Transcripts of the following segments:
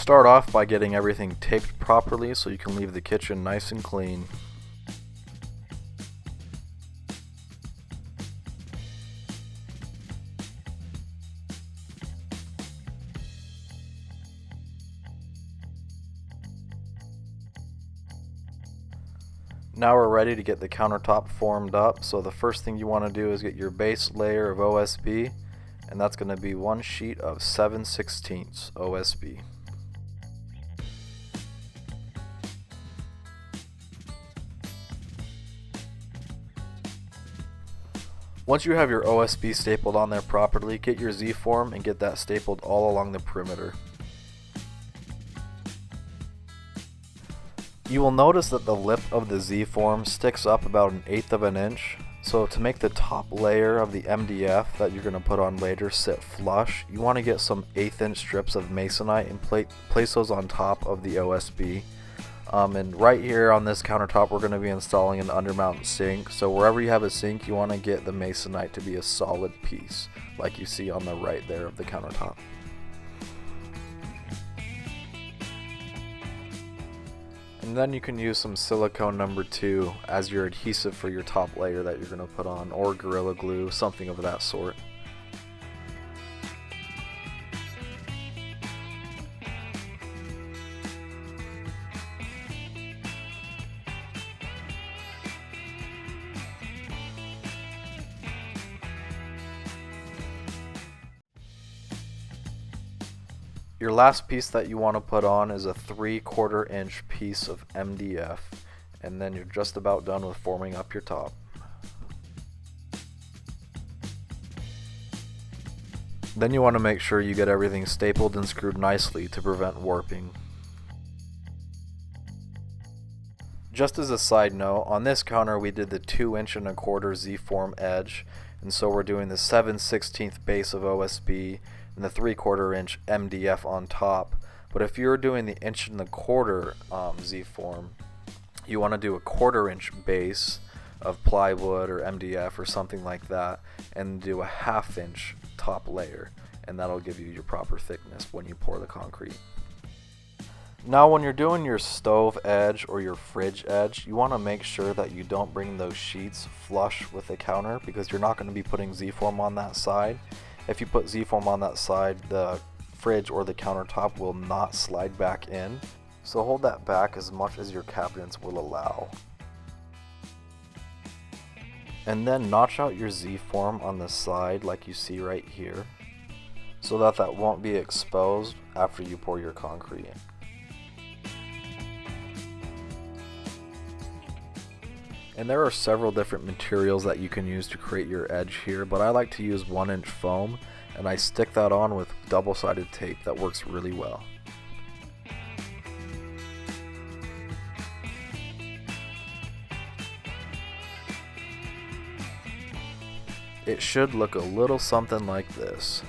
Start off by getting everything taped properly so you can leave the kitchen nice and clean. Now we're ready to get the countertop formed up, so the first thing you want to do is get your base layer of OSB, and that's going to be one sheet of 7/16 OSB. Once you have your OSB stapled on there properly, get your Z-form and get that stapled all along the perimeter. You will notice that the lip of the Z-form sticks up about 1/8 of an inch. So to make the top layer of the MDF that you're going to put on later sit flush, you want to get some 1/8 inch strips of Masonite and place those on top of the OSB. And right here on this countertop we're going to be installing an undermount sink. So wherever you have a sink, you want to get the Masonite to be a solid piece, like you see on the right there of the countertop. And then you can use some silicone number 2 as your adhesive for your top layer that you're going to put on, or Gorilla Glue, something of that sort. Your last piece that you want to put on is a 3/4 inch piece of MDF, and then you're just about done with forming up your top. Then you want to make sure you get everything stapled and screwed nicely to prevent warping. Just as a side note, on this counter we did the 2 1/4 Z-form edge, and so we're doing the 7/16 base of OSB and the 3/4 inch MDF on top. But if you're doing the 1 1/4 Z-form, you want to do a 1/4 inch base of plywood or MDF or something like that, and do a 1/2 inch top layer, and that'll give you your proper thickness when you pour the concrete. Now when you're doing your stove edge or your fridge edge, you want to make sure that you don't bring those sheets flush with the counter, because you're not going to be putting Z-form on that side. If you put Z-form on that side, the fridge or the countertop will not slide back in. So hold that back as much as your cabinets will allow. And then notch out your Z-form on the side like you see right here, so that that won't be exposed after you pour your concrete in. And there are several different materials that you can use to create your edge here, but I like to use 1 inch foam, and I stick that on with double-sided tape. That works really well. It should look a little something like this.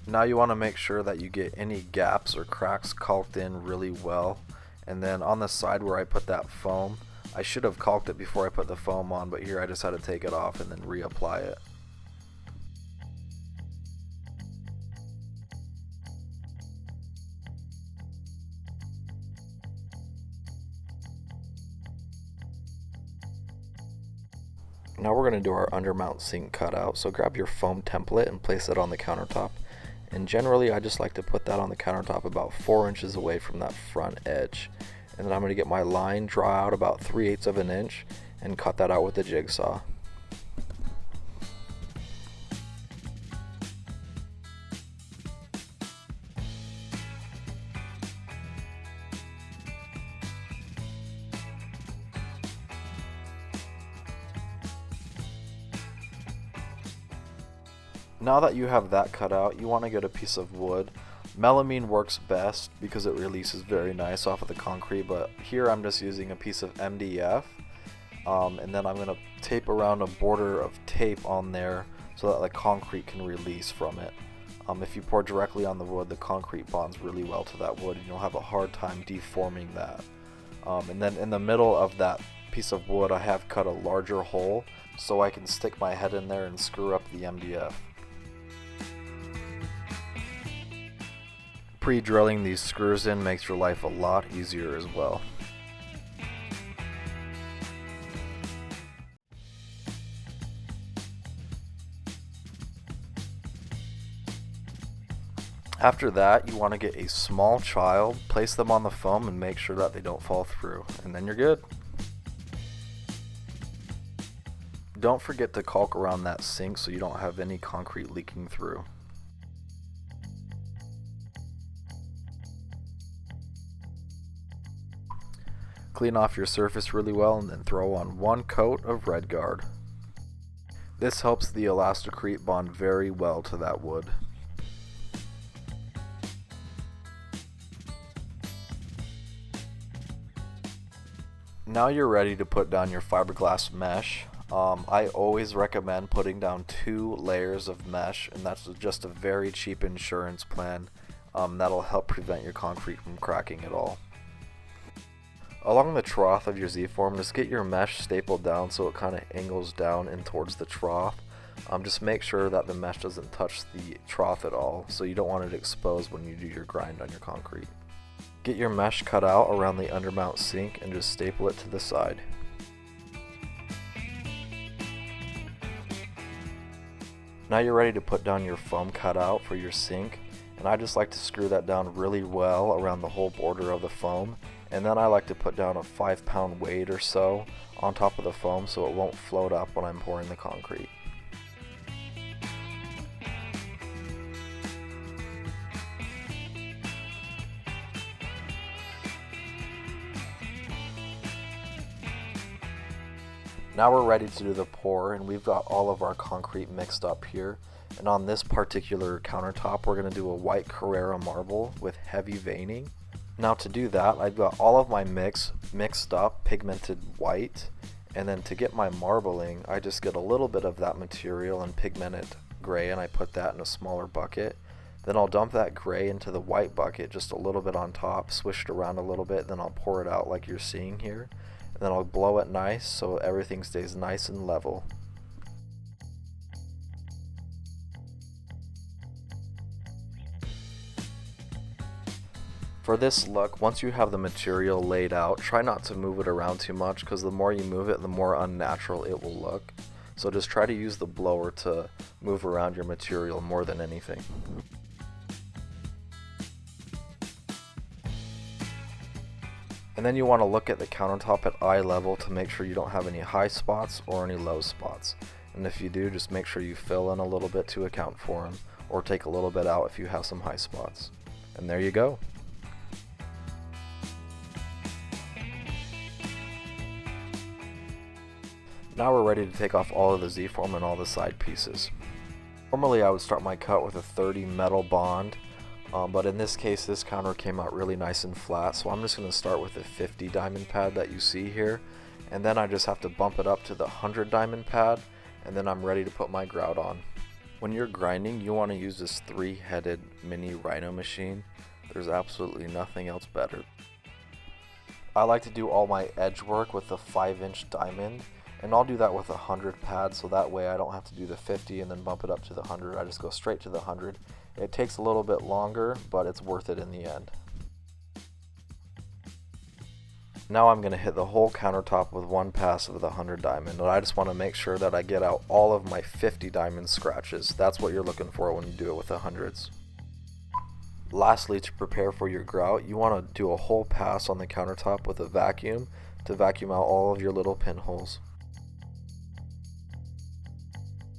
Now you want to make sure that you get any gaps or cracks caulked in really well. And then on the side where I put that foam, I should have caulked it before I put the foam on, but here I just had to take it off and then reapply it. Now we're going to do our undermount sink cutout, so grab your foam template and place it on the countertop. And generally I just like to put that on the countertop about 4 inches away from that front edge. And then I'm going to get my line, draw out about 3/8 of an inch, and cut that out with a jigsaw. Now that you have that cut out, you want to get a piece of wood. Melamine works best because it releases very nice off of the concrete, but here I'm just using a piece of MDF, and then I'm going to tape around a border of tape on there so that the concrete can release from it. If you pour directly on the wood, the concrete bonds really well to that wood and you'll have a hard time deforming that. And then in the middle of that piece of wood I have cut a larger hole so I can stick my head in there and screw up the MDF. Pre-drilling these screws in makes your life a lot easier as well. After that, you want to get a small child, place them on the foam and make sure that they don't fall through, and then you're good. Don't forget to caulk around that sink so you don't have any concrete leaking through. Clean off your surface really well and then throw on 1 coat of red Gard. This helps the ElastoCrete bond very well to that wood. Now you're ready to put down your fiberglass mesh. I always recommend putting down 2 layers of mesh, and that's just a very cheap insurance plan that'll help prevent your concrete from cracking at all. Along the trough of your Z-form, just get your mesh stapled down so it kind of angles down in towards the trough. Just make sure that the mesh doesn't touch the trough at all, so you don't want it exposed when you do your grind on your concrete. Get your mesh cut out around the undermount sink and just staple it to the side. Now you're ready to put down your foam cutout for your sink, and I just like to screw that down really well around the whole border of the foam, and then I like to put down a 5-pound weight or so on top of the foam so it won't float up when I'm pouring the concrete. Now we're ready to do the pour, and we've got all of our concrete mixed up here. And on this particular countertop, we're going to do a white Carrara marble with heavy veining. Now to do that, I've got all of my mix mixed up, pigmented white. And then to get my marbling, I just get a little bit of that material and pigment it gray, and I put that in a smaller bucket. Then I'll dump that gray into the white bucket, just a little bit on top, swish it around a little bit, then I'll pour it out like you're seeing here. Then I'll blow it nice so everything stays nice and level. For this look, once you have the material laid out, try not to move it around too much, because the more you move it, the more unnatural it will look. So just try to use the blower to move around your material more than anything. And then you want to look at the countertop at eye level to make sure you don't have any high spots or any low spots. And if you do, just make sure you fill in a little bit to account for them, or take a little bit out if you have some high spots. And there you go. Now we're ready to take off all of the Z-form and all the side pieces. Normally I would start my cut with a 30 metal bond. But in this case, this counter came out really nice and flat, so I'm just going to start with the 50 diamond pad that you see here, and then I just have to bump it up to the 100 diamond pad, and then I'm ready to put my grout on. When you're grinding, you want to use this 3-headed mini Rhino machine. There's absolutely nothing else better. I like to do all my edge work with the 5-inch diamond, and I'll do that with a 100 pad, so that way I don't have to do the 50 and then bump it up to the 100. I just go straight to the 100. It takes a little bit longer, but it's worth it in the end. Now I'm going to hit the whole countertop with one pass of the 100 diamond, and I just want to make sure that I get out all of my 50 diamond scratches. That's what you're looking for when you do it with the hundreds. Lastly, to prepare for your grout, you want to do a whole pass on the countertop with a vacuum to vacuum out all of your little pinholes.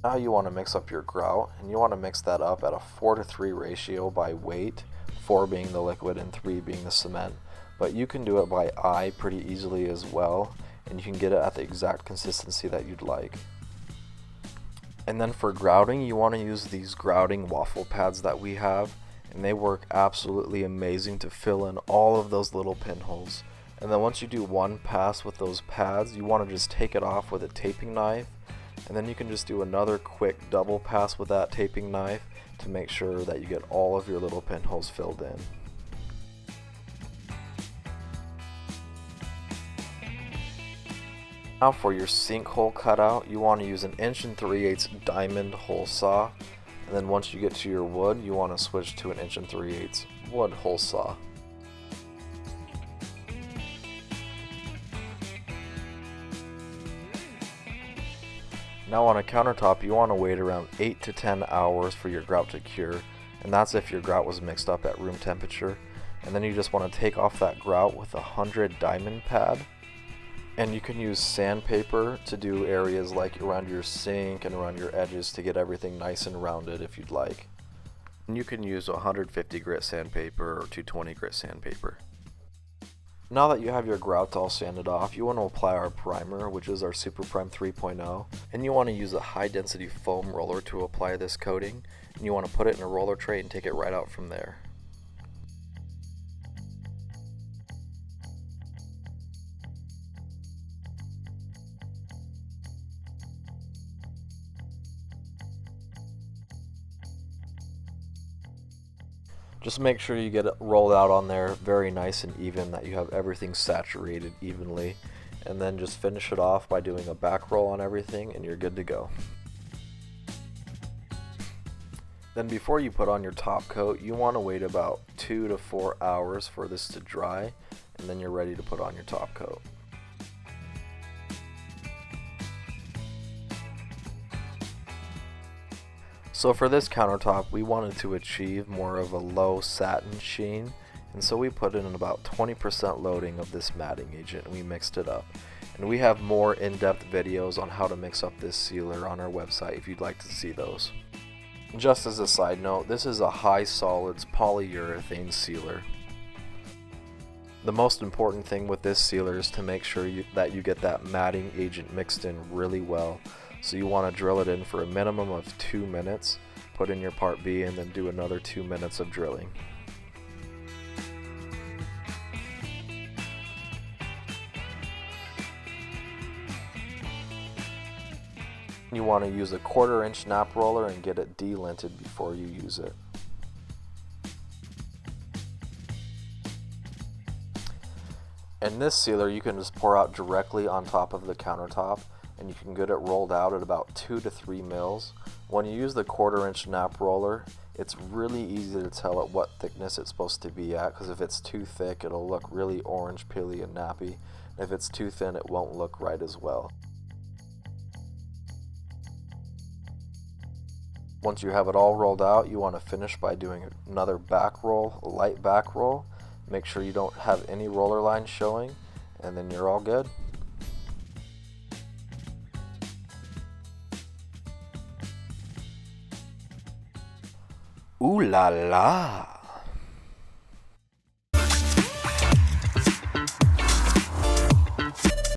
Now you want to mix up your grout, and you want to mix that up at a 4:3 ratio by weight, 4 being the liquid and 3 being the cement. But you can do it by eye pretty easily as well, and you can get it at the exact consistency that you'd like. And then for grouting, you want to use these grouting waffle pads that we have, and they work absolutely amazing to fill in all of those little pinholes. And then once you do one pass with those pads, you want to just take it off with a taping knife, and then you can just do another quick double pass with that taping knife to make sure that you get all of your little pinholes filled in. Now for your sink hole cutout, you want to use an 1 3/8 diamond hole saw, and then once you get to your wood, you want to switch to an 1 3/8 wood hole saw. Now on a countertop, you want to wait around 8 to 10 hours for your grout to cure, and that's if your grout was mixed up at room temperature. And then you just want to take off that grout with a 100 diamond pad. And you can use sandpaper to do areas like around your sink and around your edges to get everything nice and rounded if you'd like. And you can use 150 grit sandpaper or 220 grit sandpaper. Now that you have your grout all sanded off, you want to apply our primer, which is our Super Prime 3.0, and you want to use a high density foam roller to apply this coating, and you want to put it in a roller tray and take it right out from there. Just make sure you get it rolled out on there very nice and even, that you have everything saturated evenly, and then just finish it off by doing a back roll on everything and you're good to go. Then before you put on your top coat, you want to wait about 2 to 4 hours for this to dry, and then you're ready to put on your top coat. So for this countertop, we wanted to achieve more of a low satin sheen, and so we put in about 20% loading of this matting agent and we mixed it up. And we have more in-depth videos on how to mix up this sealer on our website if you'd like to see those. Just as a side note, this is a high solids polyurethane sealer. The most important thing with this sealer is to make sure that you get that matting agent mixed in really well. So you want to drill it in for a minimum of 2 minutes, put in your part B, and then do another 2 minutes of drilling. You want to use a 1/4 inch nap roller and get it delinted before you use it. And this sealer you can just pour out directly on top of the countertop, and you can get it rolled out at about 2 to 3 mils. When you use the 1/4 inch nap roller, it's really easy to tell at what thickness it's supposed to be at, because if it's too thick it'll look really orange, peely, and nappy. And if it's too thin it won't look right as well. Once you have it all rolled out, you want to finish by doing another back roll, a light back roll. Make sure you don't have any roller lines showing, and then you're all good. Ooh la la!